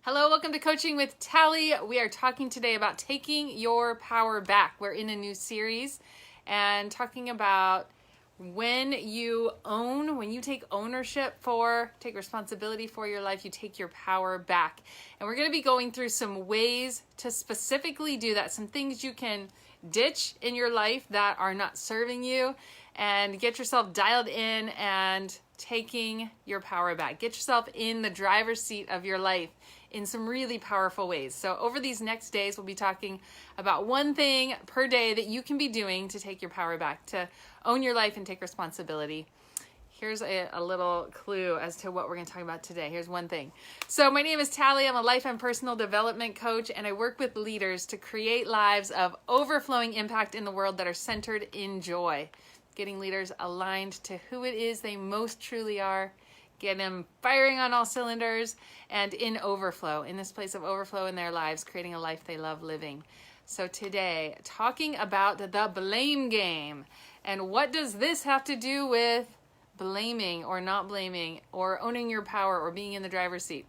Hello, welcome to Coaching with Tally. We are talking today about taking your power back. We're in a new series and talking about when you take ownership take responsibility for your life, you take your power back. And we're going to be going through some ways to specifically do that, some things you can ditch in your life that are not serving you, and get yourself dialed in and taking your power back. Get yourself in the driver's seat of your life in some really powerful ways. So over these next days, we'll be talking about one thing per day that you can be doing to take your power back, to own your life and take responsibility. Here's a little clue as to what we're going to talk about today. Here's one thing. So my name is Tally. I'm a life and personal development coach, and I work with leaders to create lives of overflowing impact in the world that are centered in joy. Getting leaders aligned to who it is they most truly are, get them firing on all cylinders and in overflow, in this place of overflow in their lives, creating a life they love living. So today, talking about the blame game. And what does this have to do with blaming or not blaming or owning your power or being in the driver's seat?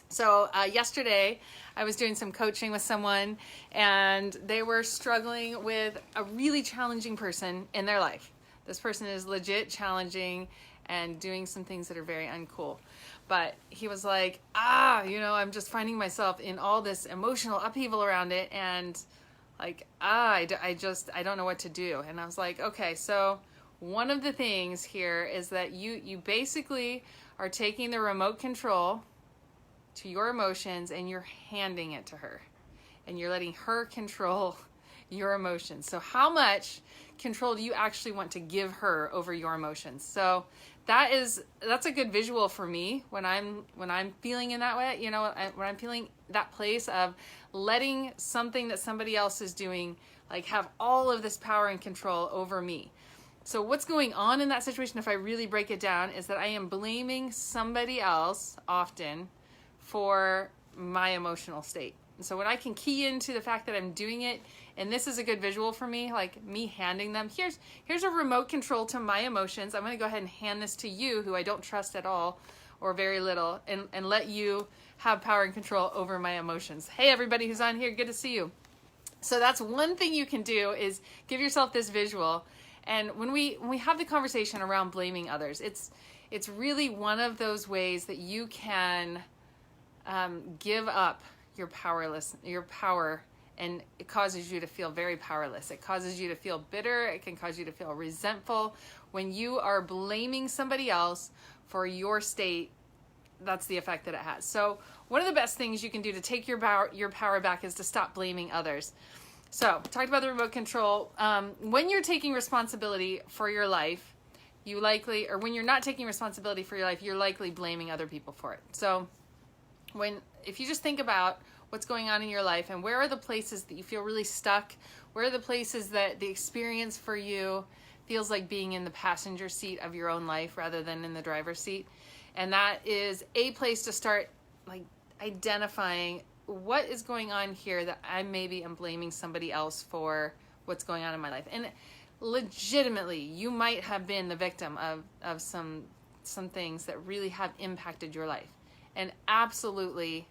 So yesterday, I was doing some coaching with someone, and they were struggling with a really challenging person in their life. This person is legit challenging and doing some things that are very uncool. But he was like, I'm just finding myself in all this emotional upheaval around it, and I don't know what to do. And I was like, okay, so one of the things here is that you basically are taking the remote control to your emotions and you're handing it to her, and you're letting her control your emotions. So how much control do you actually want to give her over your emotions? So that's a good visual for me when I'm feeling in that way, when I'm feeling that place of letting something that somebody else is doing have all of this power and control over me. So what's going on in that situation, if I really break it down, is that I am blaming somebody else often for my emotional state. And so when I can key into the fact that I'm doing it, and this is a good visual for me, like me handing them, here's a remote control to my emotions. I'm going to go ahead and hand this to you, who I don't trust at all or very little, and let you have power and control over my emotions. Hey, everybody who's on here, good to see you. So that's one thing you can do, is give yourself this visual. And when we have the conversation around blaming others, it's really one of those ways that you can give up your power, and it causes you to feel very powerless. It causes you to feel bitter. It can cause you to feel resentful. When you are blaming somebody else for your state, that's the effect that it has. So one of the best things you can do to take your power back is to stop blaming others. So talked about the remote control. When you're taking responsibility for your life, when you're not taking responsibility for your life, you're likely blaming other people for it. So if you just think about what's going on in your life, and where are the places that you feel really stuck, where are the places that the experience for you feels like being in the passenger seat of your own life rather than in the driver's seat. And that is a place to start identifying what is going on here that I maybe am blaming somebody else for what's going on in my life. And legitimately, you might have been the victim of some things that really have impacted your life. And absolutely,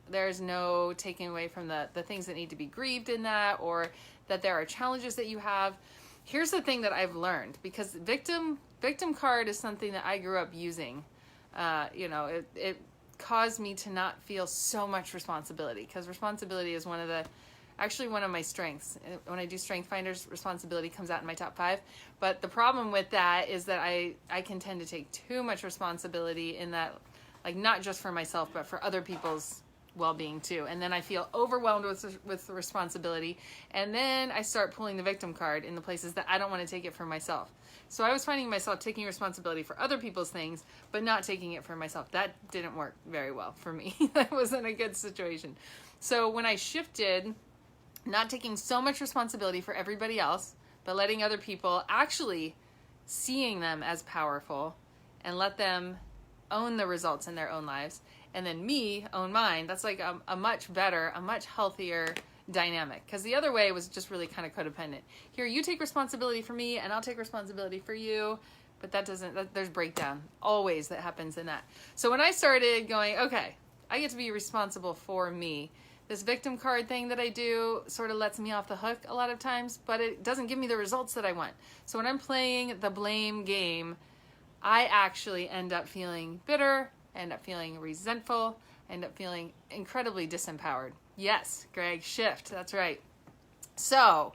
there's no taking away from the things that need to be grieved in that, or that there are challenges that you have. Here's the thing that I've learned, because victim card is something that I grew up using. It caused me to not feel so much responsibility, because responsibility is one of my strengths. When I do Strength Finders, responsibility comes out in my top 5. But the problem with that is that I can tend to take too much responsibility in that, not just for myself, but for other people's well-being too. And then I feel overwhelmed with the responsibility. And then I start pulling the victim card in the places that I don't want to take it for myself. So I was finding myself taking responsibility for other people's things, but not taking it for myself. That didn't work very well for me. That wasn't a good situation. So when I shifted, not taking so much responsibility for everybody else, but letting other people, actually seeing them as powerful, and let them own the results in their own lives, and then me own mine, that's a much better, a much healthier dynamic. Because the other way was just really kind of codependent. Here, you take responsibility for me, and I'll take responsibility for you. But there's breakdown always that happens in that. So when I started going, okay, I get to be responsible for me. This victim card thing that I do sort of lets me off the hook a lot of times, but it doesn't give me the results that I want. So when I'm playing the blame game, I actually end up feeling bitter, end up feeling resentful, end up feeling incredibly disempowered. Yes, Greg, shift. That's right. So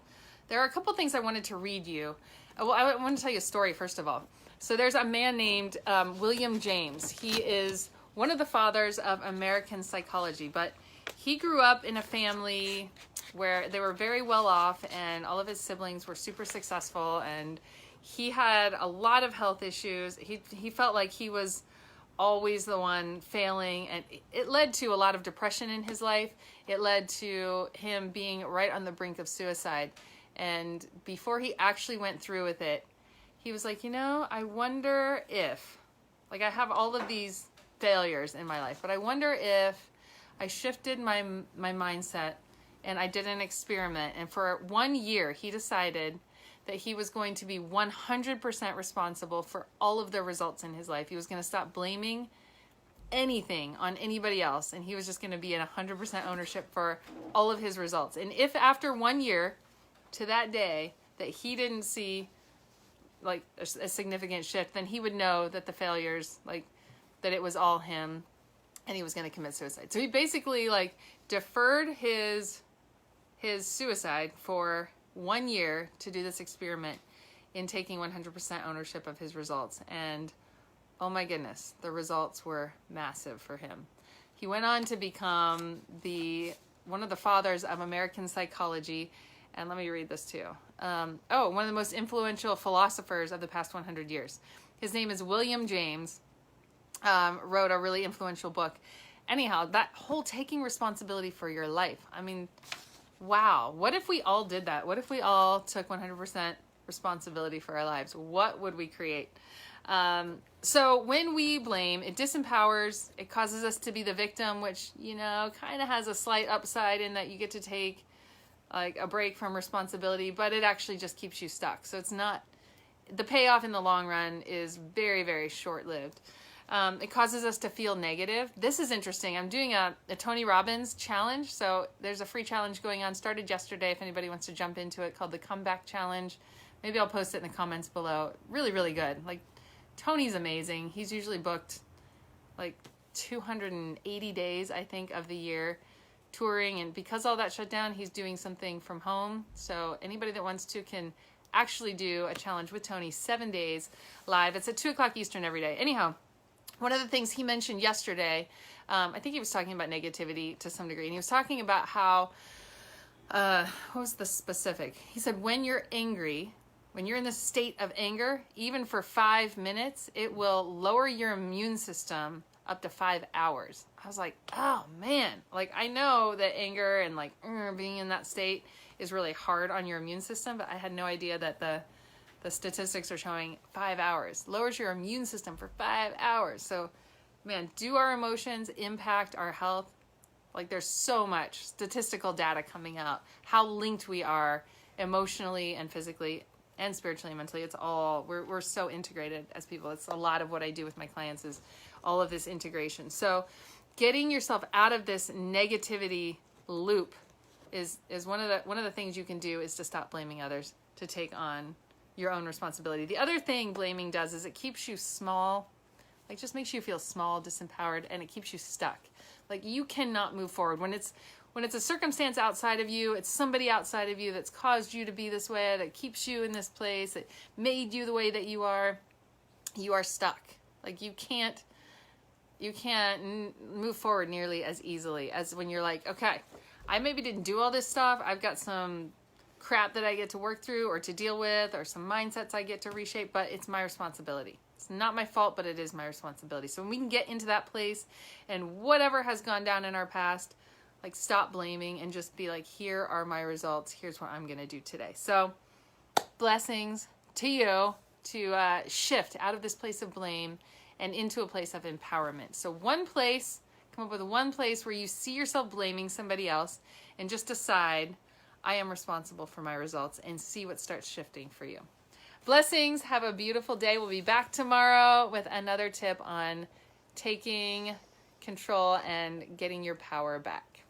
there are a couple things I wanted to read you. Well, I want to tell you a story first of all. So there's a man named William James. He is one of the fathers of American psychology, but he grew up in a family where they were very well off and all of his siblings were super successful, and he had a lot of health issues. He felt like he was always the one failing, and it led to a lot of depression in his life. It led to him being right on the brink of suicide. And before he actually went through with it, he was like, I wonder if, like, I have all of these failures in my life, but I wonder if I shifted my mindset and I did an experiment. And for 1 year, he decided that he was going to be 100% responsible for all of the results in his life. He was going to stop blaming anything on anybody else, and he was just going to be in 100% ownership for all of his results. And if after 1 year to that day that he didn't see like a significant shift, then he would know that the failures, like, that it was all him, and he was going to commit suicide. So he basically like deferred his suicide for 1 year to do this experiment in taking 100% ownership of his results. And oh my goodness, the results were massive for him. He went on to become one of the fathers of American psychology. And let me read this too. One of the most influential philosophers of the past 100 years. His name is William James. Wrote a really influential book. Anyhow, that whole taking responsibility for your life. I mean, wow. What if we all did that? What if we all took 100% responsibility for our lives? What would we create? So when we blame, it disempowers. It causes us to be the victim, which, kind of has a slight upside in that you get to take like a break from responsibility, but it actually just keeps you stuck. So it's not, the payoff in the long run is very, very short-lived. It causes us to feel negative. This is interesting. I'm doing a Tony Robbins challenge. So there's a free challenge going on, started yesterday, if anybody wants to jump into it, called the Comeback Challenge. Maybe I'll post it in the comments below. Really, really good. Like, Tony's amazing. He's usually booked like 280 days, I think, of the year touring. And because all that shut down, he's doing something from home. So anybody that wants to can actually do a challenge with Tony 7 days live. It's at 2:00 Eastern every day. Anyhow, one of the things he mentioned yesterday, I think he was talking about negativity to some degree, and he was talking about how, what was the specific? He said, when you're angry, when you're in the state of anger, even for 5 minutes, it will lower your immune system up to 5 hours. I was like, oh man, like I know that anger and like being in that state is really hard on your immune system, but I had no idea that the statistics are showing 5 hours. Lowers your immune system for 5 hours. So, man, do our emotions impact our health? Like, there's so much statistical data coming out, how linked we are emotionally and physically and spiritually and mentally. It's all, we're so integrated as people. It's a lot of what I do with my clients is all of this integration. So getting yourself out of this negativity loop is one of the things you can do is to stop blaming others, to take on your own responsibility. The other thing blaming does is it keeps you small, like just makes you feel small, disempowered, and it keeps you stuck. Like you cannot move forward. When it's a circumstance outside of you, it's somebody outside of you that's caused you to be this way, that keeps you in this place, that made you the way that you are stuck. Like you can't move forward nearly as easily as when you're like, okay, I maybe didn't do all this stuff. I've got some crap that I get to work through or to deal with or some mindsets I get to reshape, but it's my responsibility. It's not my fault, but it is my responsibility. So when we can get into that place and whatever has gone down in our past, like stop blaming and just be like, here are my results. Here's what I'm going to do today. So blessings to you to shift out of this place of blame and into a place of empowerment. So come up with one place where you see yourself blaming somebody else and just decide, I am responsible for my results, and see what starts shifting for you. Blessings. Have a beautiful day. We'll be back tomorrow with another tip on taking control and getting your power back.